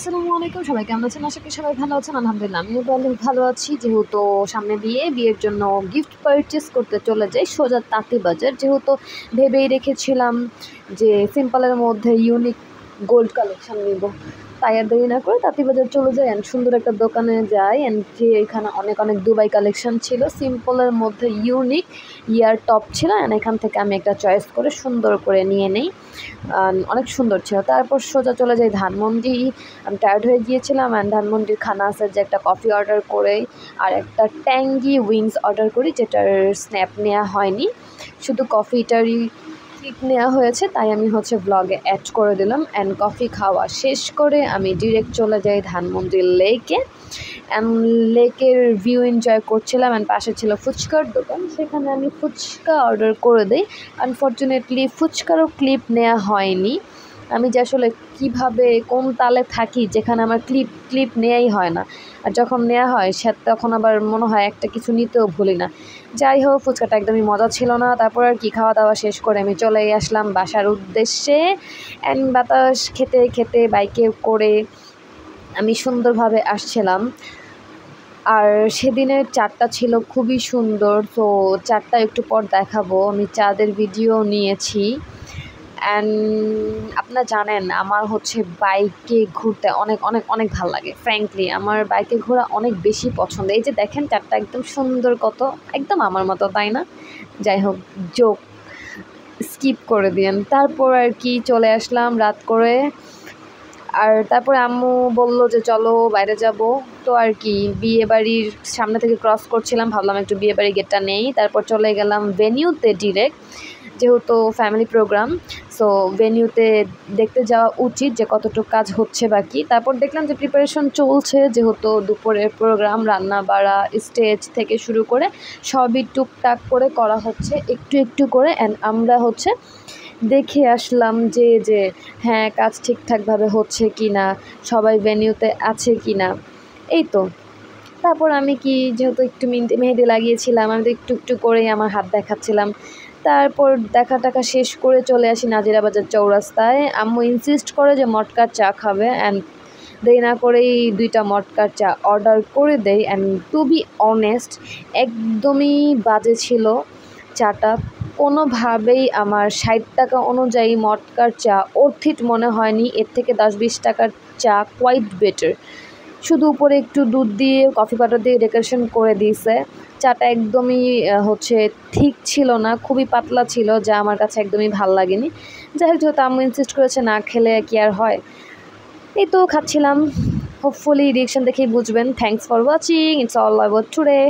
আসসালামু আলাইকুম, সবাই কেমন আছেন? আশা করি সবাই ভালো আছেন। আলহামদুলিল্লাহ আমিও ভালো আছি। যেহেতু সামনে বিয়ের জন্য গিফট পারচেজ করতে চলে যাই সোজা তাঁতীবাজার। যেহেতু ভেবেই রেখেছিলাম যে সিম্পলের মধ্যে ইউনিক গোল্ড কালেকশন নিব, তাই আর দেরি না করে তাঁতীবাজার চলে যাই অ্যান্ড সুন্দর একটা দোকানে যাই অ্যান্ড যে এখানে অনেক দুবাই কালেকশন ছিল, সিম্পলের মধ্যে ইউনিক ইয়ার টপ ছিল অ্যান্ড এখান থেকে আমি একটা চয়েস করে সুন্দর করে নিয়ে নেই। অনেক সুন্দর ছিল। তারপর সোজা চলে যাই ধানমন্ডি। আমি টায়ার্ড হয়ে গিয়েছিলাম অ্যান্ড ধানমন্ডির খানা আছে যে একটা কফি অর্ডার করে আর একটা ট্যাঙ্গি উইংস অর্ডার করি, যেটার স্ন্যাপ নেওয়া হয়নি, শুধু কফিটারই ক্লিক নেওয়া হয়েছে, তাই আমি ব্লগে অ্যাড করে দিলাম। অ্যান্ড কফি খাওয়া শেষ করে আমি ডিরেক্ট চলে যাই ধানমন্ডি লেকে অ্যান্ড লেকের ভিউ এনজয় করছিলাম অ্যান্ড পাশে ছিল ফুচকার দোকান, সেখানে আমি ফুচকা অর্ডার করে দিই। আনফর্চুনেটলি ফুচকারও ক্লিপ নেওয়া হয়নি। আমি যে আসলে কীভাবে কোন তালে থাকি যেখানে আমার ক্লিপ নেওয়াই হয় না, আর যখন নেওয়া হয় তখন আবার মনে হয় একটা কিছু নিতেও ভুলি না। যাই হোক, ফুচকাটা একদমই মজা ছিল না। তারপর আর কি খাওয়া দাওয়া শেষ করে আমি চলে আসলাম বাসার উদ্দেশ্যে অ্যান্ড বাতাস খেতে খেতে বাইকে করে আমি সুন্দরভাবে আসছিলাম। আর সেদিনের চাঁদটা ছিল খুবই সুন্দর, তো চাঁদটা একটু পর দেখাবো। আমি চাঁদের ভিডিও নিয়েছি অ্যান্ড আপনারা জানেন আমার বাইকে ঘুরতে অনেক ভালো লাগে। ফ্র্যাঙ্কলি আমার বাইকে ঘোরা অনেক বেশি পছন্দ। এই যে দেখেন চাঁদটা একদম সুন্দর, কত একদম আমার মতো, তাই না? যাই হোক, জোক স্কিপ করে দিন। তারপর আর কি চলে আসলাম রাত করে, আর তারপরে আম্মু বলল যে চলো বাইরে যাব। তো আর কি বিয়ে বাড়ির সামনে থেকে ক্রস করছিলাম, ভাবলাম একটু বিয়ে বাড়ির গেটটা নেই। তারপর চলে গেলাম ভেনিউতে ডিরেক্ট, যেহেতু ফ্যামিলি প্রোগ্রাম, সো ভেনিউতে দেখতে যাওয়া উচিত যে কতটুকু কাজ হচ্ছে বাকি। তারপর দেখলাম যে প্রিপারেশন চলছে, যেহেতু দুপুরের প্রোগ্রাম, রান্না বাড়া স্টেজ থেকে শুরু করে সবই টুকটাক করে করা হচ্ছে একটু করে। অ্যান্ড আমরা দেখে আসলাম যে হ্যাঁ কাজ ঠিকঠাকভাবে হচ্ছে কি না, সবাই ভেনিউতে আছে কি না, এই তো। তারপর আমি যেহেতু একটু মেহেদি লাগিয়েছিলাম, আমি তো একটু করেই আমার হাত দেখাচ্ছিলাম। তারপর দেখা টাকা শেষ করে চলে আসি নাজিরা বাজার চৌরাস্তায়। আম্মু ইনসিস্ট করে যে মটকার চা খাবে অ্যান্ড দেরি না করেই 2টা মটকার চা অর্ডার করে দেই। অ্যান্ড টু বি অনেস্ট, একদমই বাজে ছিল চাটা। কোনোভাবেই আমার 60 টাকা অনুযায়ী মটকার চা অর্থিত মনে হয়নি। এর থেকে 10-20 টাকার চা কোয়াইট বেটার। শুধু উপরে একটু দুধ দিয়ে কফি পাউডার দিয়ে ডেকোরেশন করে দিয়েছে। চাটা একদমই ঠিক ছিল না, খুবই পাতলা ছিল, যা আমার কাছে একদমই ভাল লাগেনি। যাই হোক, যেহেতু আম্মু ইনসিস্ট করেছে, না খেলে কি আর হয়। এই তো খাচ্ছিলাম। হোপফুলি রিঅ্যাকশন দেখেই বুঝবেন। Thanks for watching. It's all about today.